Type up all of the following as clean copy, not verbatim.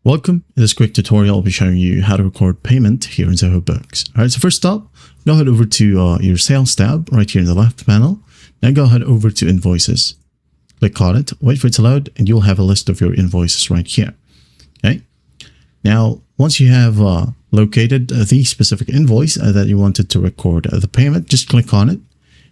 Welcome. In this quick tutorial, I'll be showing you how to record payment here in Zoho Books. All right, so first up, go ahead over to your sales tab right here in the left panel. Now go ahead over to invoices. Click on it, wait for it to load, and you'll have a list of your invoices right here. Okay. Now, once you have located the specific invoice that you wanted to record the payment, just click on it.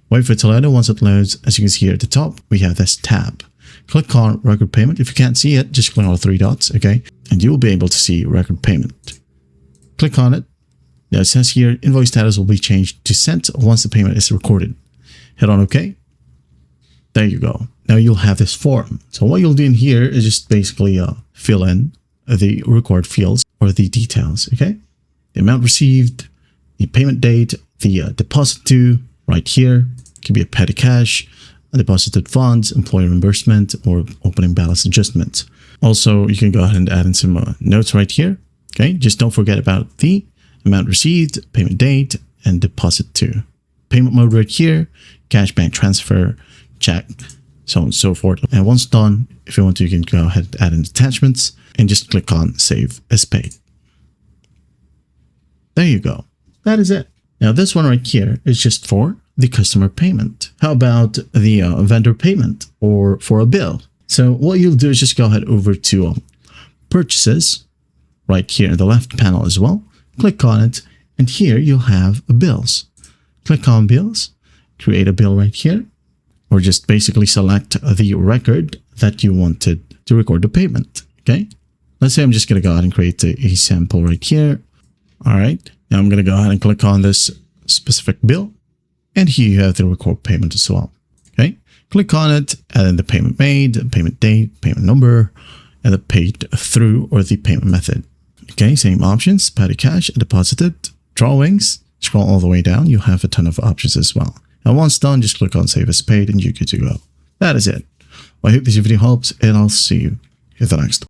Wait for it to load. Once it loads, as you can see here at the top, we have this tab. Click on record payment. If you can't see it, just click on the three dots, okay? And you'll be able to see record payment. Click on it. Now it says here, invoice status will be changed to sent once the payment is recorded. Hit on OK. There you go. Now you'll have this form. So what you'll do in here is just basically fill in the record fields or the details, okay? The amount received, the payment date, the deposit due right here. It can be a petty cash, deposited funds, employee reimbursement, or opening balance adjustment. Also, you can go ahead and add in some notes right here. Okay, just don't forget about the amount received, payment date, and deposit to. Payment mode right here, cash, bank transfer, check, so on and so forth. And once done, if you want to, you can go ahead and add in attachments and just click on Save as Paid. There you go. That is it. Now this one right here is just for the customer payment. How about the vendor payment or for a bill? So what you'll do is just go ahead over to purchases right here in the left panel as well. Click on it, and here you'll have bills. Click on bills, create a bill right here, or just basically select the record that you wanted to record the payment. Okay, let's say I'm just going to go ahead and create a sample right here. All right, now I'm going to go ahead and click on this specific bill. And here you have the record payment as well. Okay, click on it, and then the payment made, payment date, payment number, and the paid through or the payment method. Okay, same options, petty cash, deposited, drawings. Scroll all the way down, you'll have a ton of options as well. And once done, just click on Save as Paid and you're good to go. That is it. Well, I hope this video helps, and I'll see you in the next one.